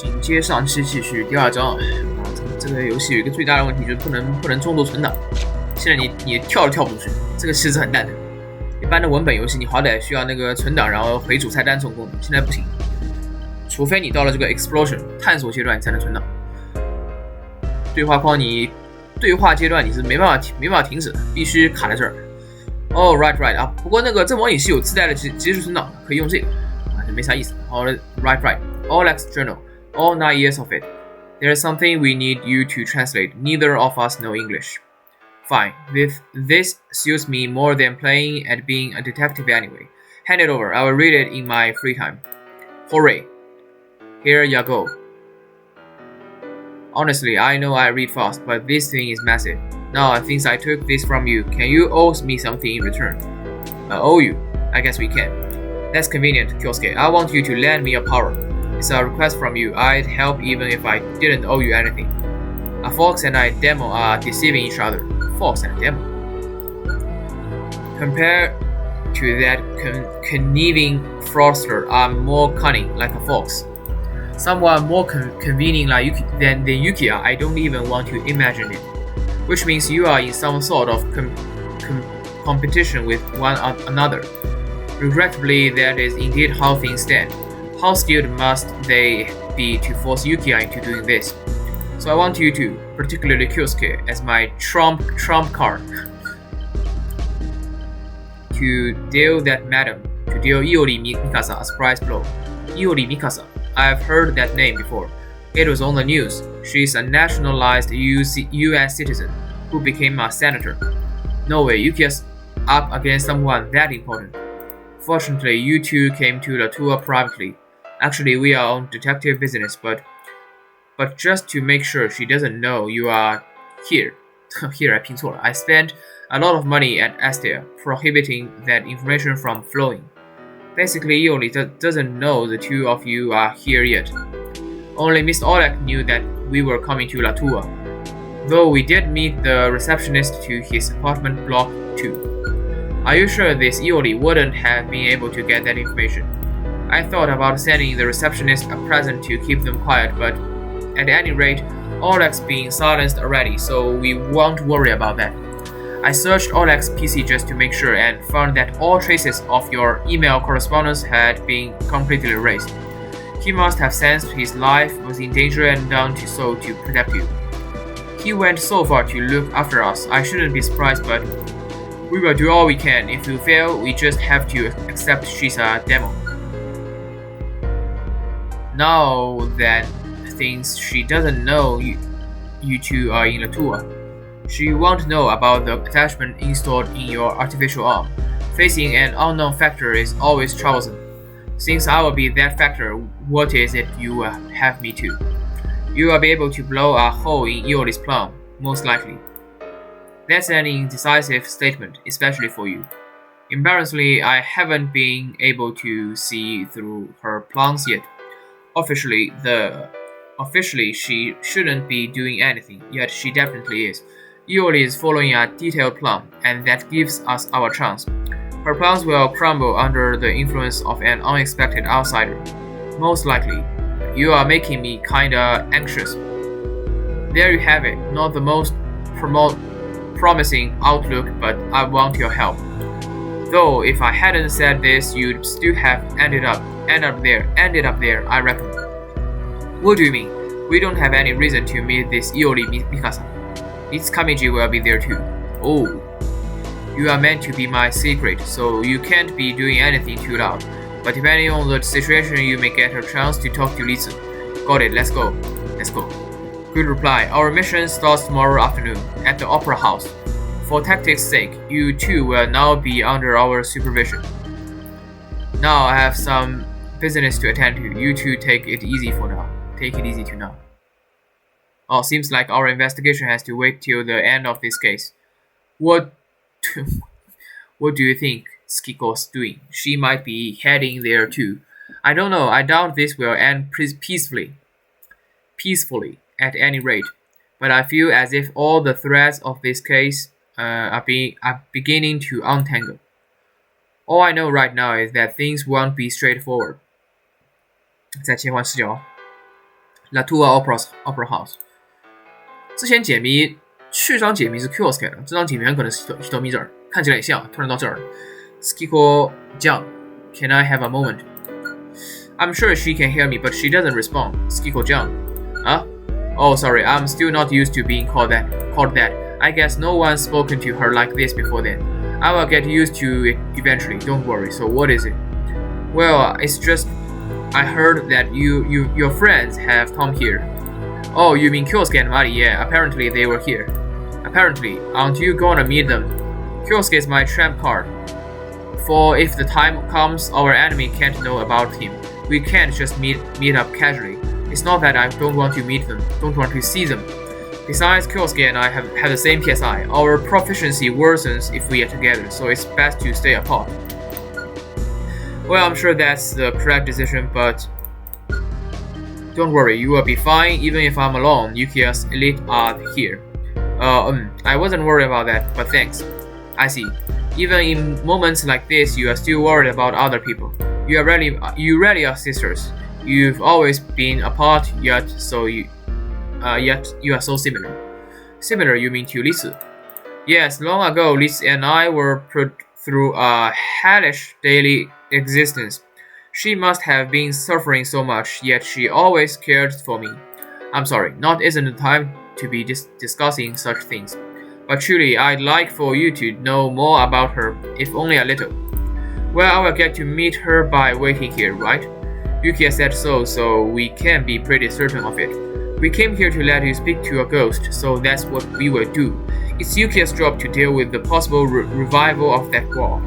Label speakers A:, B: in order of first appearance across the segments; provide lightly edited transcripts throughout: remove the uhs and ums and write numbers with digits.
A: 紧接上期继续第二章这个游戏有一个最大的问题就是不能中途存档。现在你跳都跳不出去，这个其实很蛋疼。一般的文本游戏你好歹需要那个存档，然后回主菜单这种功能，现在不行，除非你到了这个 exploration 探索阶段你才能存档。对话框你对话阶段你是没办法停止的，必须卡在这儿。哦 right 啊，不过这模拟器有自带的即时存档，可以用这个啊，就没啥意思。right Oleg's journal, all 9 years of it. There's something we need you to translate. Neither of us know English. Fine, this suits me more than playing at being a detective anyway. Hand it over, I will read it in my free time. Hooray. Here you go. Honestly, I know I read fast, but this thing is massive. Now, since I took this from you, can you owe me something in return? Owe you? I guess we can. That's convenient, Kyosuke. I want you to lend me a power. It's a request from you. I'd help even if I didn't owe you anything. A fox and a demo are deceiving each other. Fox and a demo. Compared to that conniving fraudster, I'm more cunning, like a fox. Someone more convenient than Yuki. I don't even want to imagine it. Which means you are in some sort of competition with one another. Regrettably, that is indeed how things stand. How skilled must they be to force Yukiya into doing this? So I want you to, particularly Kyosuke, as my trump card, to deal Iori Mikasa a surprise blow. Iori Mikasa, I've heard that name before. It was on the news. She's a nationalized US citizen who became a senator. No way, Yukiya's up against someone that important. Fortunately, you two came to the tour privately. Actually, we are on detective business, but just to make sure she doesn't know you are here. Here I 拼错了. I spent a lot of money at Astia, prohibiting that information from flowing. Basically, Iori doesn't know the two of you are here yet. Only Mr. Oleg knew that we were coming to La Tua, though we did meet the receptionist to his apartment block 2. Are you sure this Iori wouldn't have been able to get that information? I thought about sending the receptionist a present to keep them quiet, but at any rate, Oleg's being silenced already, so we won't worry about that. I searched Oleg's PC just to make sure and found that all traces of your email correspondence had been completely erased. He must have sensed his life was in danger and done so to protect you. He went so far to look after us. I shouldn't be surprised, but we will do all we can. If you fail, we just have to accept she's a demo. Now that things she doesn't know you two are in the tour, she won't know about the attachment installed in your artificial arm. Facing an unknown factor is always troublesome. Since I will be that factor, what is it you have me to? You will be able to blow a hole in Iori's plan, most likely. That's an indecisive statement, especially for you. Embarrassingly, I haven't been able to see through her plans yet. Officially, she shouldn't be doing anything, yet she definitely is. Iori is following a detailed plan, and that gives us our chance. Her plans will crumble under the influence of an unexpected outsider. Most likely. You are making me kinda anxious. There you have it. Not the most promising outlook, but I want your help. Though if I hadn't said this, you'd still have ended up there, I reckon. What do you mean? We don't have any reason to meet this Iori Mikasa. Its Kamiji will be there too. Oh. You are meant to be my secret, so you can't be doing anything too loud. But depending on the situation, you may get a chance to talk to Litsu. Got it, let's go. Good reply. Our mission starts tomorrow afternoon at the Opera House. For tactics' sake, you two will now be under our supervision. Now I have some business to attend to. You two take it easy for now. Oh, seems like our investigation has to wait till the end of this case. What do you think Skiko's doing? She might be heading there too. I don't know. I doubt this will end peacefully, at any rate. But I feel as if all the threads of this case are beginning to untangle. All I know right now is that things won't be straightforward. 再切换视角 Latua Opera House。之前解谜，去章解谜是 Kiosk 的，这张解谜很可能是 Hitomi 这儿，看起来也像，突然到这儿。Skiko Jiang, can I have a moment? I'm sure she can hear me, but she doesn't respond. Skiko Jiang. Huh? Oh, sorry, I'm still not used to being called that. I guess no one's spoken to her like this before then. I will get used to it eventually, don't worry. So what is it? Well, it's just I heard that your friends have come here. Oh, you mean Kyosuke and Mari? Yeah, apparently they were here. Apparently, aren't you gonna meet them? Kyosuke is my tramp card. For if the time comes our enemy can't know about him, we can't just meet up casually. It's not that I don't want to meet them, don't want to see them. Besides, Kyosuke and I have the same PSI. Our proficiency worsens if we are together, so it's best to stay apart. Well, I'm sure that's the correct decision, but don't worry, you will be fine even if I'm alone. Yuki's elite are here. I wasn't worried about that, but thanks. I see. Even in moments like this, you are still worried about other people. You really are sisters. You've always been apart, yet you are so similar. Similar, you mean to Lisu? Yes, long ago, Lisu and I were put through a hellish daily existence. She must have been suffering so much, yet she always cared for me. I'm sorry, not isn't the time to be discussing such things. But truly, I'd like for you to know more about her, if only a little. Well, I will get to meet her by waiting here, right? Yuki said so we can be pretty certain of it. We came here to let you speak to a ghost, so that's what we will do. It's Yuki's job to deal with the possible revival of that wall.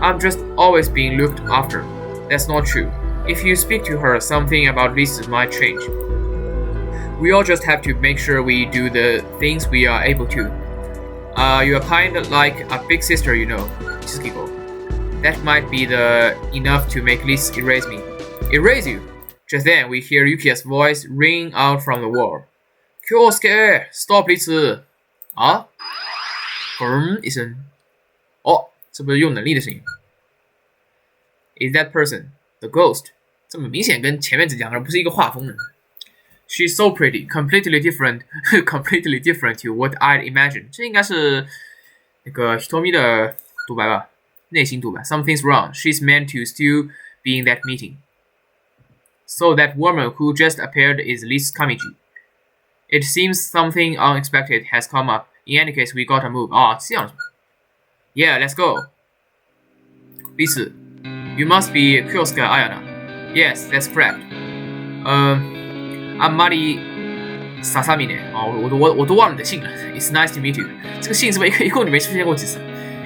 A: I'm just always being looked after. That's not true. If you speak to her, something about Lisa might change. We all just have to make sure we do the things we are able to. You are kind of like a big sister, you know, Tsukiko. That might be enough to make Lisa erase me. Erase you? Just then, we hear Yuki's voice ring out from the wall. Kyosuke, stop Lisa! 啊？嘣一声。哦，这不是用能力的声音。Is that person the ghost? 这么明显跟前面这两个人不是一个画风的。She's so pretty, completely different to what I'd imagined. 这应该是那个 Hitomi 的独白吧，内心独白。Something's wrong. She's meant to still be in that meeting. So that woman who just appeared is Liz Kamiji. It seems something unexpected has come up. In any case, we gotta move. 啊，这样。Yeah, let's go. Liz, you must be Kyosuke Ayana. Yes, that's correct. I'm Mari Sasamine. 哦，我都忘了你的姓了。It's nice to meet you. 这个姓是不是一共你没出现过几次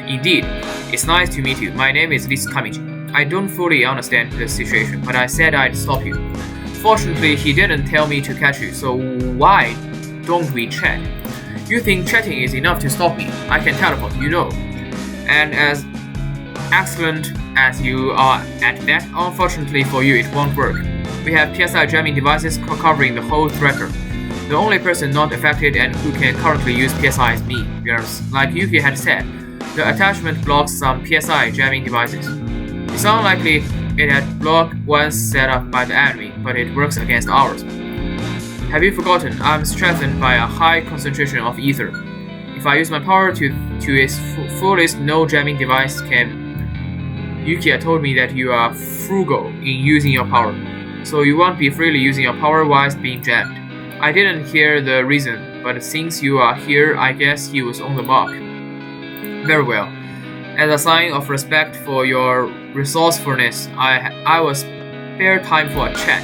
A: ？Indeed, it's nice to meet you. My name is Liz Kamiji. I don't fully understand the situation, but I said I'd stop you. Fortunately, he didn't tell me to catch you, so why don't we chat? You think chatting is enough to stop me? I can teleport, you know. And as excellent as you are at that, unfortunately for you, it won't work. We have PSI jamming devices covering the whole tracker. The only person not affected and who can currently use PSI is me, because, like Yuki had said, the attachment blocks some PSI jamming devices. It's unlikely it had blocked ones set up by the enemy, but it works against ours. Have you forgotten? I'm strengthened by a high concentration of ether. If I use my power to its fullest, no jamming device can. Yuki told me that you are frugal in using your power, so you won't be freely using your power whilst being jammed. I didn't hear the reason, but since you are here, I guess he was on the mark. Very well. As a sign of respect for your resourcefulness, I will spare time for a chat.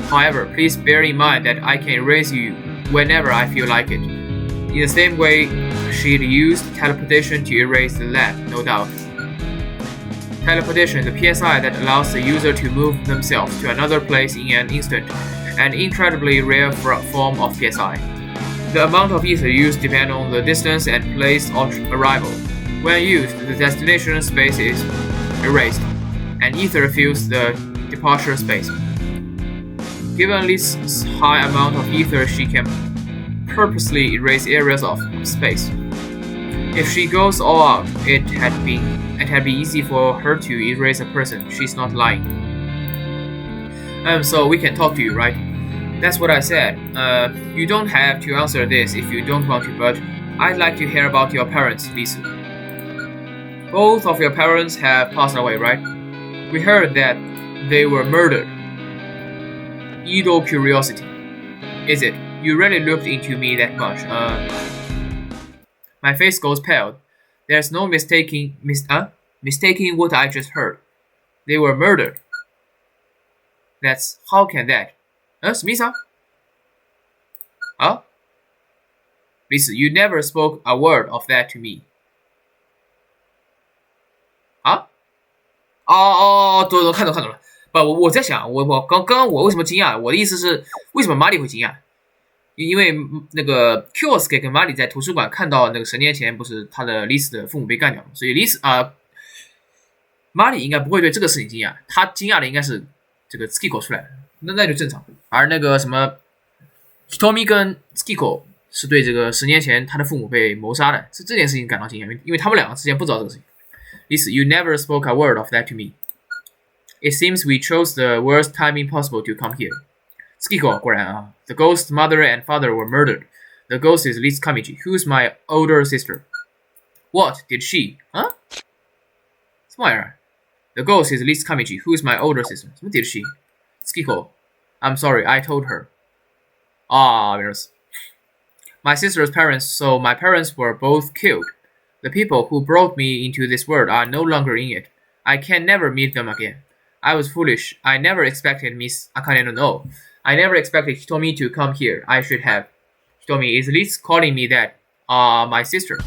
A: However, please bear in mind that I can erase you whenever I feel like it. In the same way, she'd used teleportation to erase the lab, no doubt. Teleportation is a PSI that allows the user to move themselves to another place in an instant, an incredibly rare form of PSI. The amount of ether used depends on the distance and place of arrival. When used, the destination space is erased, and ether fills the departure space. Given this high amount of ether, she can purposely erase areas of space. If she goes all out, it had been easy for her to erase a person. She's not lying. So we can talk to you, right? That's what I said. You don't have to answer this if you don't want to, but I'd like to hear about your parents, Lisa. Both of your parents have passed away, right? We heard that they were murdered. Idle curiosity. Is it? You really looked into me that much. My face goes pale. There's no mistaking what I just heard. They were murdered. That's how can that? 什么意思啊？啊 Lisa, you never spoke a word of that to me. 啊？对，看懂了。不，我在想，我刚刚我为什么惊讶？我的意思是，为什么玛丽会惊讶？因为那个 Kioske 跟玛丽在图书馆看到那个10年前不是他的 Lisa 的父母被干掉了，所以 Lisa 玛丽应该不会对这个事情惊讶，他惊讶的应该是这个 Skiko 出来了，那就正常。而那个什么 Hitomi 跟 Skiko 是对这个10年前他的父母被谋杀的这件事情感到惊讶，因为他们两个之前不知道这个事情。Lisa, you never spoke a word of that to me. It seems we chose the worst timing possible to come here. Skiko 果然啊 The ghost's mother and father were murdered. The ghost is Liz Kamichi, who's my older sister. What? Did she? 啊？什么玩意儿 The ghost is Liz Kamichi, who's my older sister. 什么 did she? Skiko, I'm sorry, I told her. My sister's parents, so my parents were both killed. The people who brought me into this world are no longer in it. I can never meet them again. I was foolish. I never expected Miss Akane to know. I never expected Hitomi to come here. I should have. Hitomi is Liz calling me that, my sister.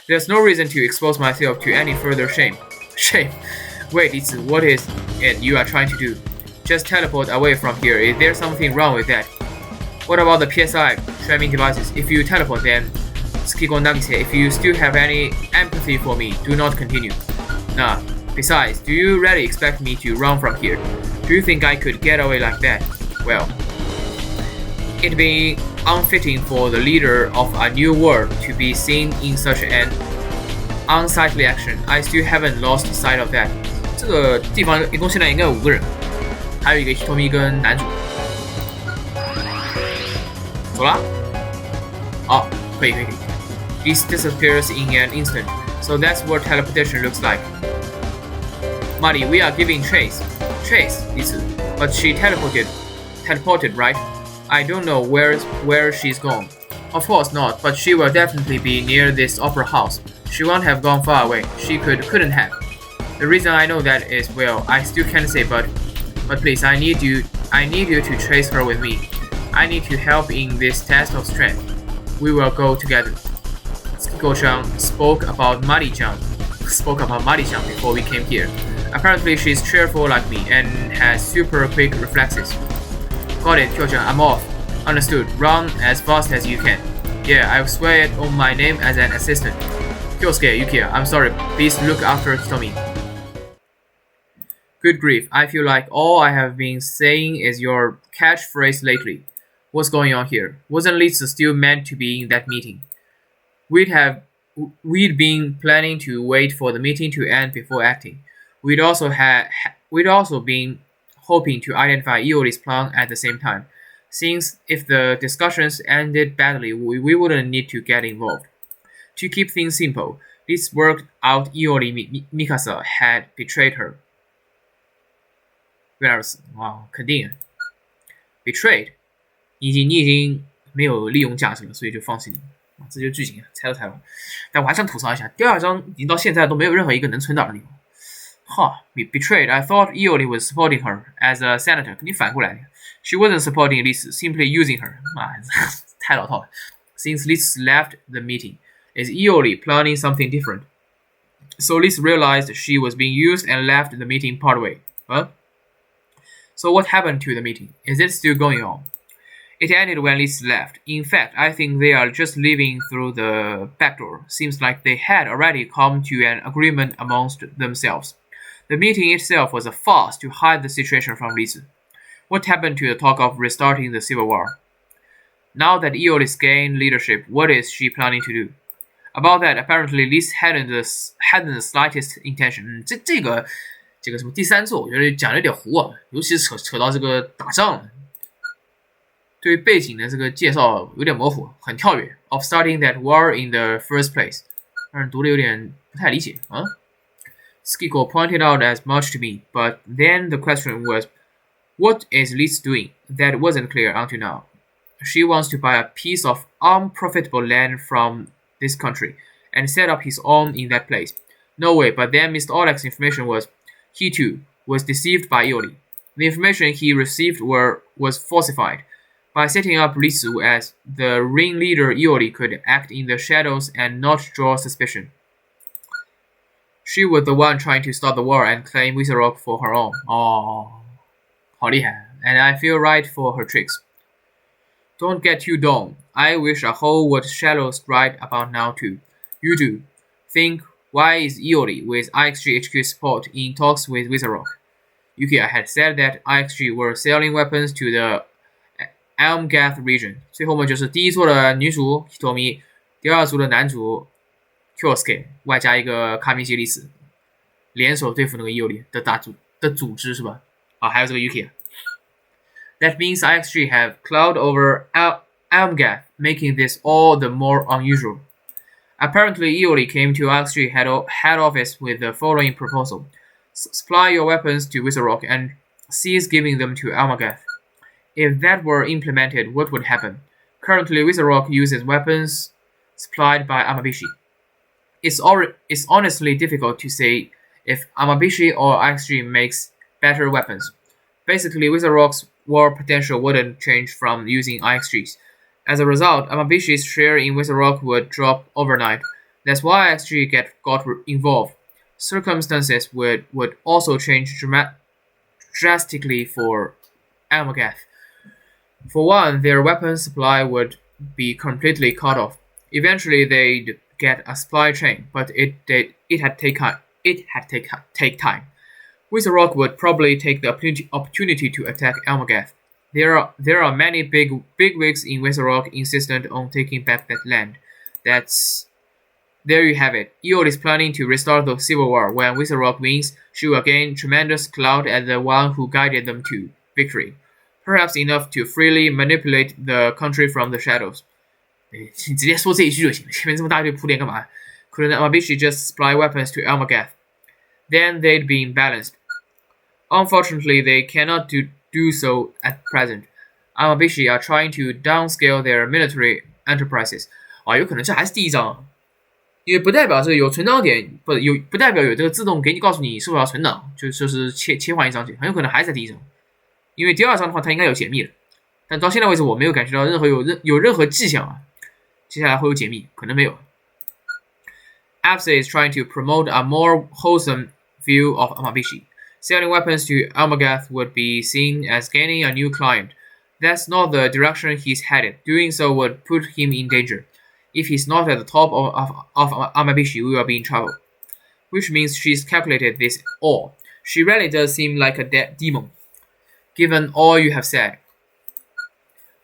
A: There's no reason to expose myself to any further shame. Shame? Wait, it's what is it you are trying to do? Just teleport away from here. Is there something wrong with that? What about the PSI streaming devices? If you teleport them, Skiko Nagise, if you still have any empathy for me, do not continue. Nah. Besides, do you really expect me to run from here? Do you think I could get away like that? Well, it'd be unfitting for the leader of a new world to be seen in such an unsightly action. I still haven't lost sight of that. 这个地方一共现在应该有5个人，还有一个 Hitomi 跟男主。走啦？好，可以。This disappears in an instant. So that's what teleportation looks like. Marty, we are giving Chase, but she teleported, right? I don't know where she's gone. Of course not, but she will definitely be near this opera house. She won't have gone far away. She couldn't have. The reason I know that is, well, I still can't say, but please, I need you to trace her with me. I need to help in this test of strength. We will go together. Skiko-chan spoke about Mari-chan before we came here. Apparently, she's cheerful like me and has super quick reflexes. Got it, Kyo-chan, I'm off. Understood. Run as fast as you can. Yeah, I swear it on my name as an assistant. Kyosuke, Yukiya, I'm sorry. Please look after Hitomi. Good grief, I feel like all I have been saying is your catchphrase lately. What's going on here? Wasn't Lisa still meant to be in that meeting? We'd been planning to wait for the meeting to end before acting. We'd also been hoping to identify Iori's plan at the same time, since if the discussions ended badly, we wouldn't need to get involved. To keep things simple, this worked out Iori Mikasa had betrayed her. 原来如此，哇，肯定 betrayed， 你已经没有利用价值了，所以就放弃你。这就是剧情，猜都猜了。但我还想吐槽一下，第2章已经到现在都没有任何一个能存档的地方。Betrayed. I thought Iori was supporting her as a senator. 肯定反过来 She wasn't supporting Liz, simply using her. 太老套了。Since Liz left the meeting, is Iori planning something different? So Liz realized she was being used and left the meeting partway. Huh? So what happened to the meeting? Is it still going on? It ended when Liz left. In fact, I think they are just leaving through the back door. Seems like they had already come to an agreement amongst themselves. The meeting itself was a farce to hide the situation from Liz. What happened to the talk of restarting the Civil War? Now that Iori's gained leadership, what is she planning to do? About that, apparently Liz hadn't the slightest intention. 这个什么第3作，我觉得讲的有点糊啊，尤其是扯到这个打仗了。对于背景的这个介绍有点模糊，很跳跃。Of starting that war in the first place， 让人读的有点不太理解啊。Skiko pointed out as much to me, but then the question was, what is Liz doing? That wasn't clear until now. She wants to buy a piece of unprofitable land from this country and set up his own in that place. No way, but then Mr. Oleg's information was, he too was deceived by Ioli. The information he received was falsified. By setting up Lisu as the ringleader, Ioli could act in the shadows and not draw suspicion. She was the one trying to start the war and claim Viserock for her own. 好厉害 And I feel right for her tricks. Don't get too down. I wish a whole what Shadow's right about now too. You do. Think, why is Ioli with IXG support in talks with Viserock? Yuki had said that IXG were selling weapons to the Elmgath region. 最后我们就是第一组的女主 Hitomi， 第二组的男主 Kyosuke， 外加一个卡米西里斯，联手对付那个伊欧里的组织是吧？还有这个 Yuki。That means IXG have cloud over Elmgath, making this all the more unusual. Apparently, Ioli came to IXG head office with the following proposal. Supply your weapons to Viserock and cease giving them to Elmgath. If that were implemented, what would happen? Currently, Viserock uses weapons supplied by Amabishi. It's honestly difficult to say if Amabishi or IXG makes better weapons. Basically, Viserock's war potential wouldn't change from using IXGs. As a result, Amabishi's share in Viserock would drop overnight. That's why IXG got involved. Circumstances would also change drastically for Elmgath. For one, their weapon supply would be completely cut off. Eventually, they'd get a supply chain, but it had take time. Viserock would probably take the opportunity to attack Elmgath. There are many big wigs in Viserock insistent on taking back that land. There you have it. Iol is planning to restart the civil war. When Viserock wins, she will gain tremendous clout as the one who guided them to victory. Perhaps enough to freely manipulate the country from the shadows. 你直接说这一句就行了，前面这么大堆铺垫干嘛？可能 Amabishi just supply weapons to Elmgath. Then they'd be imbalanced. Unfortunately, they cannot do so at present. Amabishi are trying to downscale their military enterprises. 有可能这还是第一章，因为不代表这个有存档点，不代表有这个自动给你告诉你是否要存档，就是切换一章节，很有可能还是在第一章。因为第二章的话，它应该有解密了，但到现在为止我没有感觉到有任何迹象啊。接下来会有解密，可能没有。Apse is trying to promote a more wholesome view of Amabishi. Selling weapons to Elmgath would be seen as gaining a new client. That's not the direction he's headed. Doing so would put him in danger. If he's not at the top of Amabishi, we will be in trouble. Which means she's calculated this all. She really does seem like a demon, given all you have said.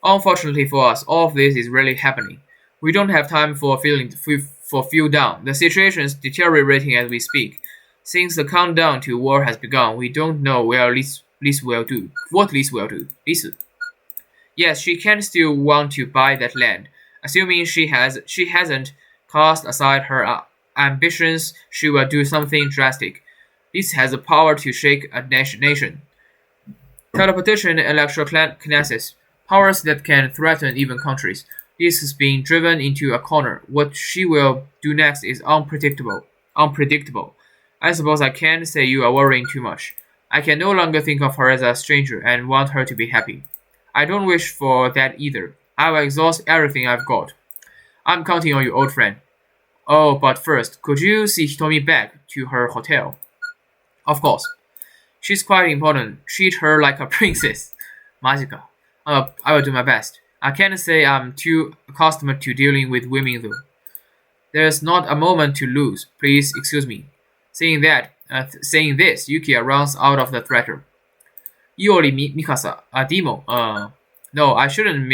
A: Unfortunately for us, all of this is really happening. We don't have time for feel down. The situation is deteriorating as we speak. Since the countdown to war has begun, we don't know where Liz will do. What Liz will do. Liz. Yes, she can still want to buy that land. Assuming she hasn't cast aside her ambitions, she will do something drastic. Liz has the power to shake a nation. Teleportation and electrokinesis, powers that can threaten even countries. Liz is being driven into a corner. What she will do next is unpredictable. I suppose I can't say you are worrying too much. I can no longer think of her as a stranger and want her to be happy. I don't wish for that either. I will exhaust everything I've got. I'm counting on you, old friend. Oh, but first, could you see Hitomi back to her hotel? Of course. She's quite important. Treat her like a princess. Magica. I will do my best. I can't say I'm too accustomed to dealing with women though. There's not a moment to lose. Please excuse me. Saying this, Yuki runs out of the theater. Ioli Mikasa, a demon. No, I shouldn't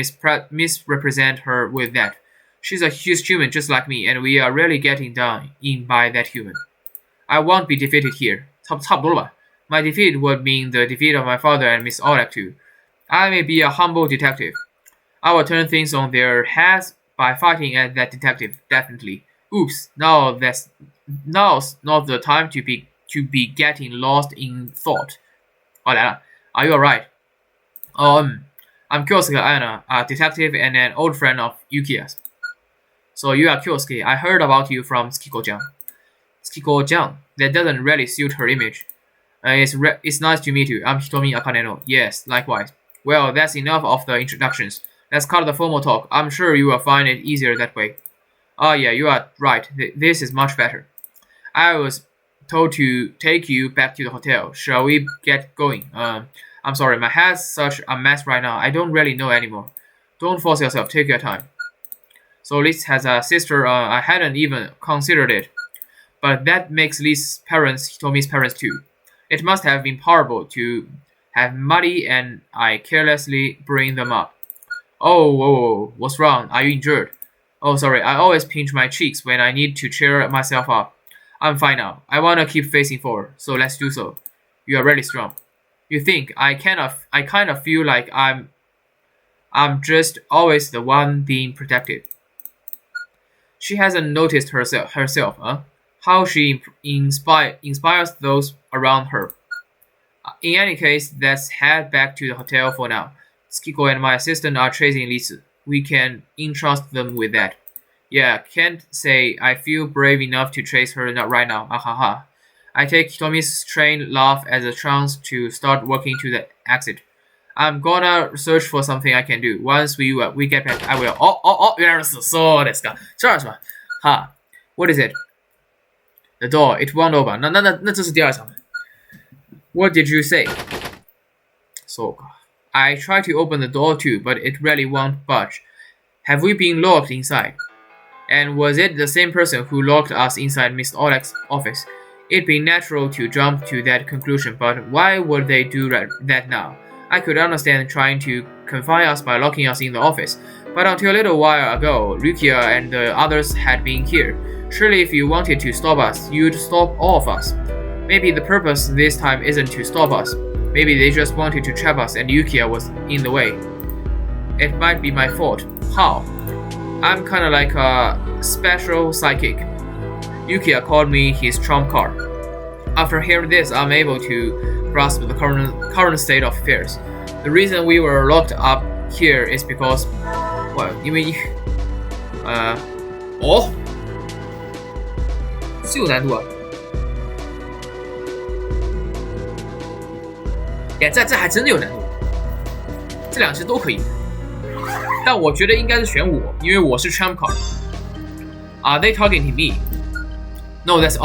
A: misrepresent her with that. She's a huge human just like me, and we are really getting done in by that human. I won't be defeated here. 差不多了吧? My defeat would mean the defeat of my father and Miss Oleg too. I may be a humble detective, I will turn things on their heads by fighting at that detective, definitely. Oops, now's not the time to be getting lost in thought. 来了 Are you alright? I'm Kyosuke Ayana, a detective and an old friend of Yukiya's. So you are Kyosuke. I heard about you from Tsukiko-chan. Tsukiko-chan? That doesn't really suit her image. It's nice to meet you. I'm Hitomi Akaneno. Yes, likewise. Well, that's enough of the introductions. Let's cut the formal talk. I'm sure you will find it easier that way. Oh yeah, you are right. This is much better. I was told to take you back to the hotel. Shall we get going? I'm sorry, my head's such a mess right now. I don't really know anymore. Don't force yourself. Take your time. So Liz has a sister. I hadn't even considered it. But that makes Liz's parents Hitomi's parents too. It must have been horrible to have Muddy and I carelessly bring them up. Oh, whoa, what's wrong? Are you injured? Oh, sorry, I always pinch my cheeks when I need to cheer myself up. I'm fine now. I want to keep facing forward, so let's do so. You are really strong. You think I kind of feel like I'm just always the one being protected. She hasn't noticed herself, huh? How she inspires those around her. In any case, let's head back to the hotel for now. Tsukiko and my assistant are chasing Lisu. We can entrust them with that. Yeah, can't say I feel brave enough to chase her right now. Ahaha. I take Hitomi's trained laugh as a chance to start walking to the exit. I'm gonna search for something I can do. Once we get back, I will.原来是そうですか。这儿是吧？哈 What is it? The door. It won't open. 那这是第二场。What did you say? So, I tried to open the door too, but it really won't budge. Have we been locked inside? And was it the same person who locked us inside Mr. Oleg's office? It'd be natural to jump to that conclusion, but why would they do that now? I could understand trying to confine us by locking us in the office, but until a little while ago, Rukia and the others had been here. Surely if you wanted to stop us, you'd stop all of us. Maybe the purpose this time isn't to stop us. Maybe they just wanted to trap us and Yukiya was in the way. It might be my fault. How? I'm kinda like a special psychic. Yukiya called me his trump card. After hearing this, I'm able to grasp the current state of affairs. The reason we were locked up here is because, well, 因为是有难度啊。这还真的有难度，这两其实都可以，但我觉得应该是选我，因为我是 trump card. Are they talking to me? No, that's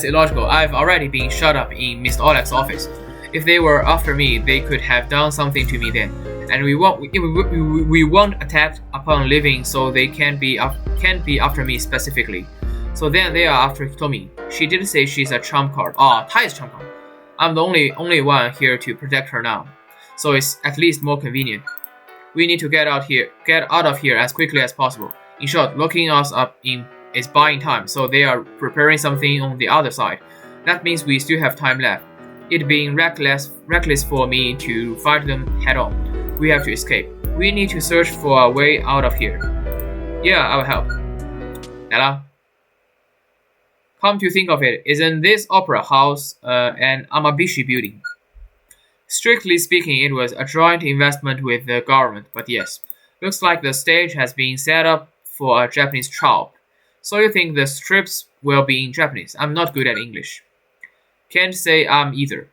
A: illogical. I've already been shut up in Mr. Oleg's office. If they were after me, they could have done something to me then. And we won't attack upon leaving, so they can't be after me specifically. So then they are after Hitomi. She did say she's a trump card. 她也是 trump card. I'm the only one here to protect her now, so it's at least more convenient. We need to get out of here as quickly as possible. In short, locking us up is buying time, so they are preparing something on the other side. That means we still have time left. It being reckless for me to fight them head on. We have to escape. We need to search for a way out of here. Yeah, I will help. 来了。Come to think of it, isn't this opera house an Amabishi building? Strictly speaking, it was a joint investment with the government, but yes. Looks like the stage has been set up for a Japanese troupe. So you think the strips will be in Japanese? I'm not good at English. Can't say I am either.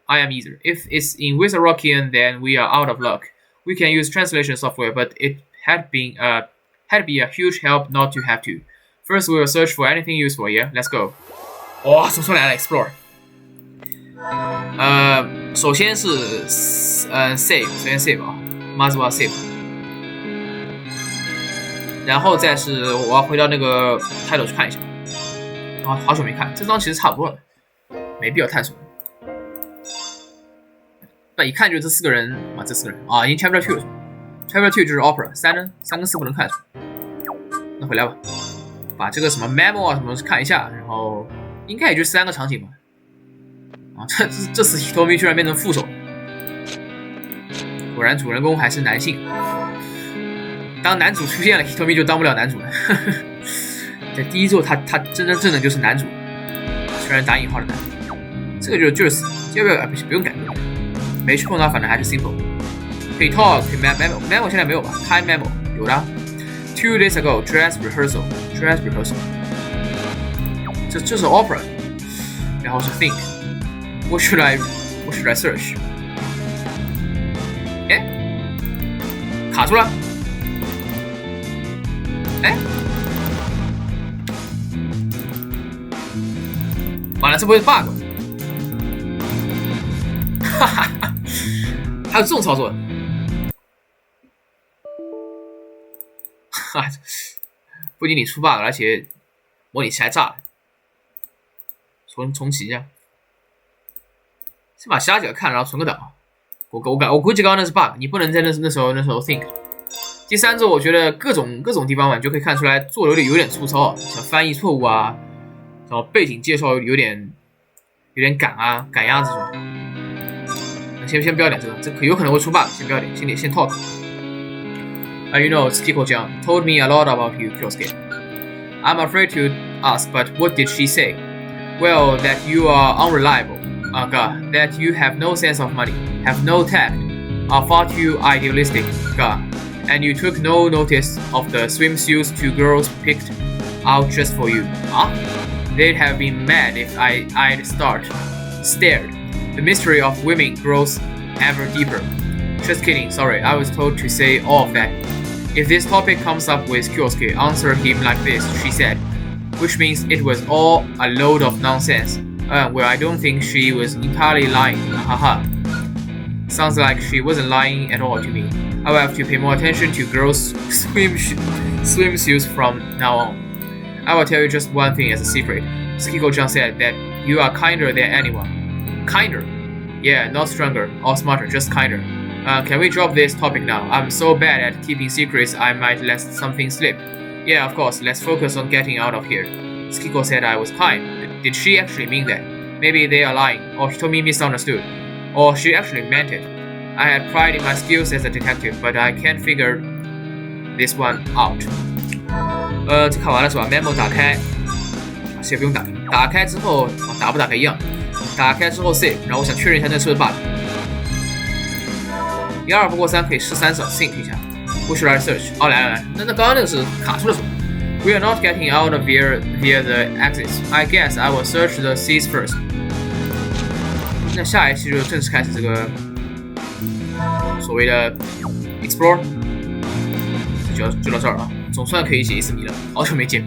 A: If it's in Wizarockian, then we are out of luck. We can use translation software, but it had be a huge help not to have to. First, we will search for anything useful. Yeah, let's go. 说出来了 explore。首先是save， 首先 save 啊 ，must well save。然后再是我要回到那个 title 去看一下。好久没看，这张其实差不多了，没必要探索。那一看就是这四个人这四个人已经 Chapter2 了 ，Chapter2 就是 Opera， 三跟4不能看出。那回来吧，把这个什么 memo 什么东西看一下，然后应该也就3个场景吧。这次 Hitomi 居然变成副手，果然主人公还是男性。当男主出现了 ，Hitomi 就当不了男主了。在第一作他真的就是男主，虽然打引号的男主。这个就是要不要不用改动，没去碰它，反正还是 simple。可以 talk， 可以 memo 现在没有吧 ？Time memo 有的。2 days ago, dress rehearsal。这是 opera， 然后是 think。What should I search？ 哎，卡住了。哎，完了，这不会是 bug？ 哈哈，还有这种操作？哈，不仅你出 bug， 而且模拟器还炸了。重启一下，先把其他几个看，然后存个档。我估计刚刚那是 bug， 你不能在那时候 think。第三作我觉得各种地方嘛，你就可以看出来做的有点粗糙，像翻译错误啊，然后背景介绍有点赶鸭子这种。先不要点这个有可能会出 bug， 先不要点，先 talk。You know, Skiko-chan told me a lot about you, Kyosuke. I'm afraid to ask, but what did she say? Well, that you are unreliable. God, that you have no sense of money, have no tact, are far too idealistic. God, and you took no notice of the swimsuits 2 girls picked out just for you. Huh? They'd have been mad if I'd stared. The mystery of women grows ever deeper. Just kidding, sorry, I was told to say all of that. If this topic comes up with Kyosuke, answer him like this, she said, which means it was all a load of nonsense. Well, I don't think she was entirely lying, haha. Sounds like she wasn't lying at all to me. I will have to pay more attention to girls' swimsuits from now on. I will tell you just one thing as a secret. Skiko-chan said that you are kinder than anyone. Kinder? Yeah, not stronger or smarter, just kinder. Can we drop this topic now? I'm so bad at keeping secrets I might let something slip. Yeah, of course, let's focus on getting out of here. Skiko said I was kind. Did she actually mean that? Maybe they are lying, or Hitomi misunderstood. Or she actually meant it. I had pride in my skills as a detective, but I can't figure this one out. 这看完了是吧 ？memo 打开，谁不用打开？打开之后，打不打开一样。打开之后 save， 然后我想确认一下那是不是 bug。一2不过3可以试3次 ，think 一下。What should I search？ 来，那刚刚那个是卡住了是吧 ？We are not getting out of here via the exits. I guess I will search the seas first. 那下一期就正式开始这个所谓的 explore， 就到这儿了，总算可以解1次谜了，好久没见。